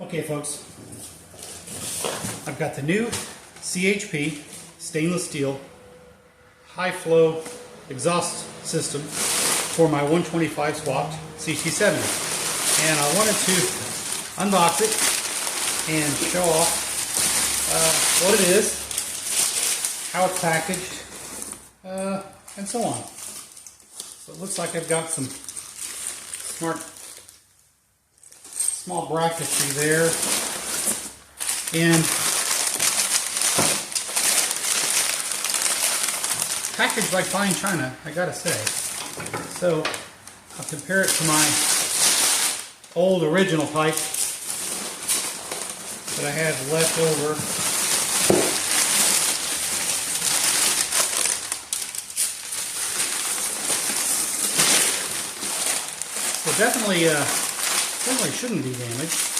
Okay folks, I've got the new CHP stainless steel high flow exhaust system for my 125 swapped CT70, and I wanted to unbox it and show off what it is, how it's packaged, and so on. So it looks like I've got some small bracketry there, and packaged like fine china, I gotta say. So I'll compare it to my old original pipe that I had left over. So definitely shouldn't be damaged.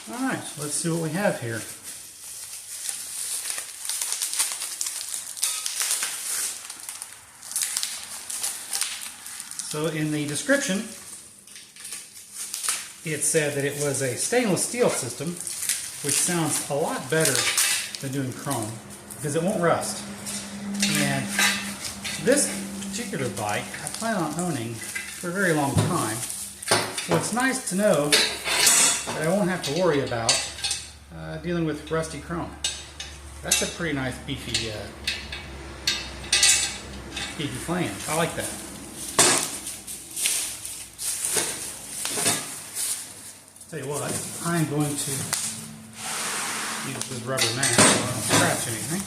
Alright, so let's see what we have here. So in the description, it said that it was a stainless steel system, which sounds a lot better than doing chrome, because it won't rust. And this particular bike, I plan on owning for a very long time. So it's nice to know that I won't have to worry about dealing with rusty chrome. That's a pretty nice beefy flange. I like that. Tell you what, I'm going to use this rubber mat so I don't scratch anything.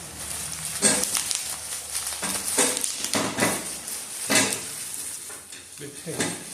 Good tape.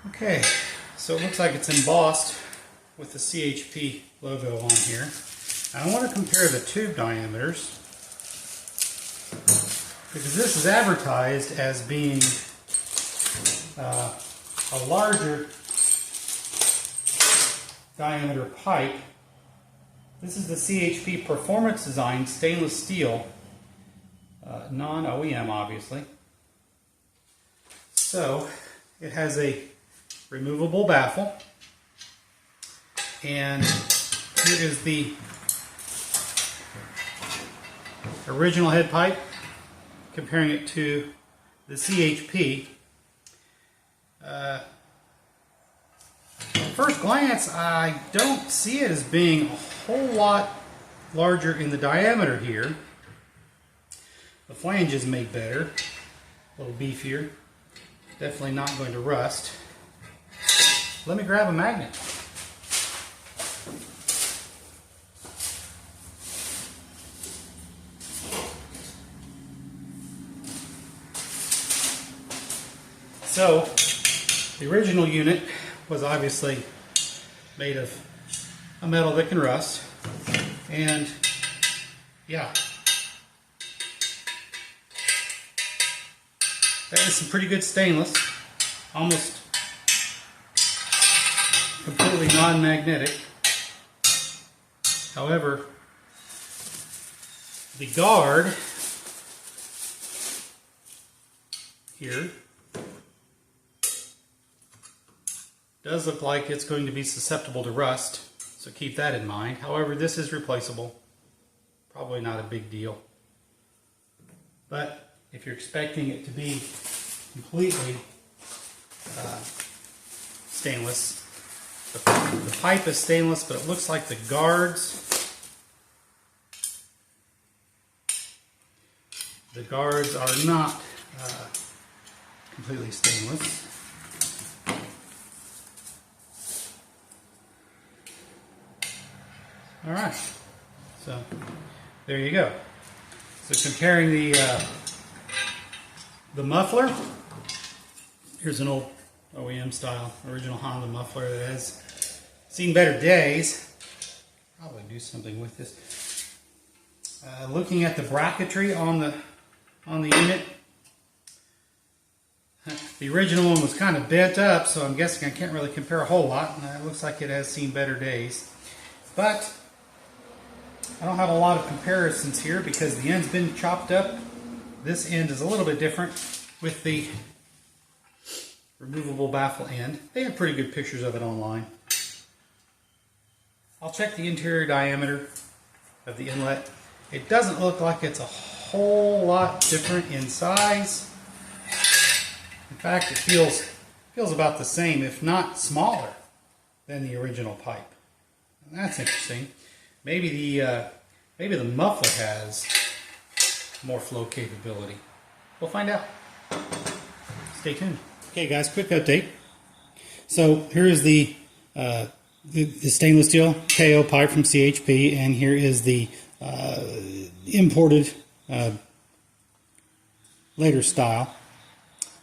Okay, so it looks like it's embossed with the CHP logo on here. I want to compare the tube diameters, because this is advertised as being a larger diameter pipe. This is the CHP Performance Design stainless steel, non-OEM obviously. So it has a removable baffle, and here is the original head pipe, comparing it to the CHP. At first glance, I don't see it as being a whole lot larger in the diameter here. The flange is made better, a little beefier, definitely not going to rust. Let me grab a magnet. So, the original unit was obviously made of a metal that can rust, and yeah, that is some pretty good stainless, almost completely non-magnetic. However, the guard here does look like it's going to be susceptible to rust, so keep that in mind. However, this is replaceable. Probably not a big deal. But if you're expecting it to be completely stainless. The pipe is stainless, but it looks like the guards are not completely stainless. All right, so there you go. So comparing the muffler, here's an old OEM style original Honda muffler that has seen better days. Probably do something with this. Looking at the bracketry on the unit, the original one was kind of bent up, so I'm guessing I can't really compare a whole lot. It looks like it has seen better days, but I don't have a lot of comparisons here because the end's been chopped up. This end is a little bit different with the removable baffle end. They have pretty good pictures of it online. I'll check the interior diameter of the inlet. It doesn't look like it's a whole lot different in size. In fact, it feels about the same, if not smaller, than the original pipe. And that's interesting. Maybe the muffler has more flow capability. We'll find out. Stay tuned. Okay, guys, quick update. So here is the stainless steel KO pipe from CHP, and here is the imported later style.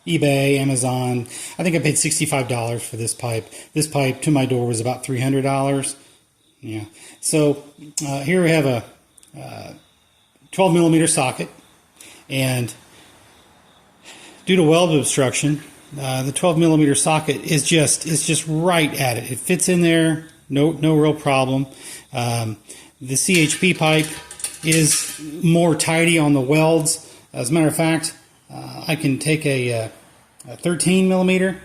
eBay, Amazon. I think I paid $65 for this pipe. This pipe to my door was about $300. Yeah. So here we have a 12 millimeter socket, and due to weld obstruction, the 12 millimeter socket is just right at it. It fits in there, no real problem. The CHP pipe is more tidy on the welds. As a matter of fact, I can take a 13 millimeter,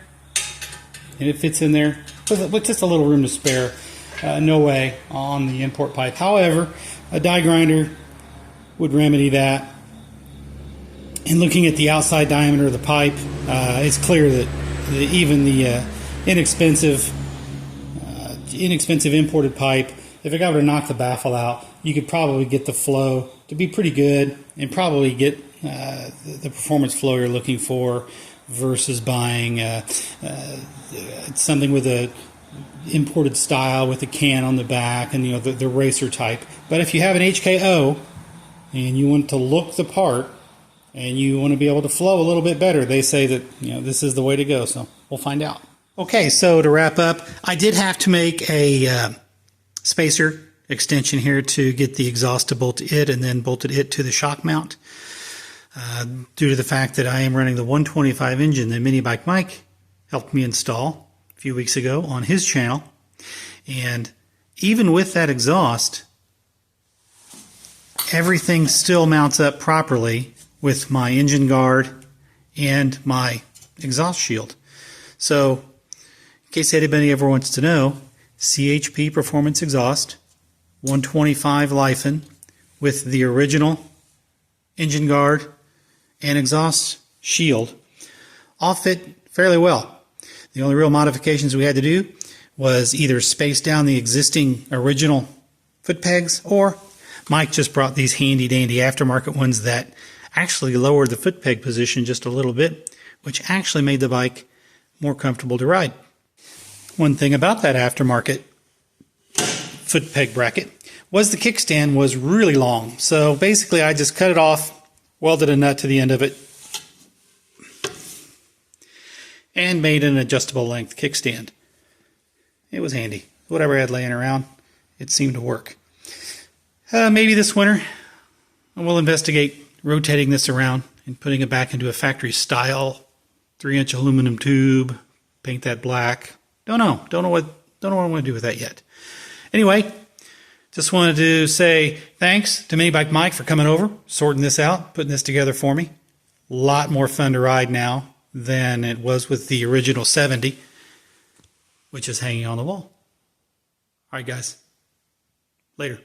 and it fits in there with just a little room to spare. No way on the import pipe. However, a die grinder would remedy that. And looking at the outside diameter of the pipe, it's clear that even the inexpensive imported pipe, if a guy were to knock the baffle out, you could probably get the flow to be pretty good and probably get the performance flow you're looking for versus buying something with a imported style with a can on the back and the racer type. But if you have an HK0 and you want to look the part and you want to be able to flow a little bit better, they say that this is the way to go. So we'll find out. Okay, so to wrap up, I did have to make a spacer extension here to get the exhaust to bolt to it, and then bolted it to the shock mount. Due to the fact that I am running the 125 engine that Mini Bike Mike helped me install a few weeks ago on his channel. And even with that exhaust, everything still mounts up properly with my engine guard and my exhaust shield. So in case anybody ever wants to know, CHP Performance Exhaust, 125 Lifan with the original engine guard and exhaust shield all fit fairly well. The only real modifications we had to do was either space down the existing original foot pegs, or Mike just brought these handy dandy aftermarket ones that actually lowered the foot peg position just a little bit, which actually made the bike more comfortable to ride. One thing about that aftermarket foot peg bracket was the kickstand was really long. So basically I just cut it off, welded a nut to the end of it, and made an adjustable length kickstand. It was handy. Whatever I had laying around, it seemed to work. Maybe this winter we'll investigate rotating this around and putting it back into a factory style 3-inch aluminum tube, paint that black. Don't know what I want to do with that yet. Anyway, just wanted to say thanks to Mini Bike Mike for coming over, sorting this out, putting this together for me. A lot more fun to ride now than it was with the original 70, which is hanging on the wall. All right, guys. Later.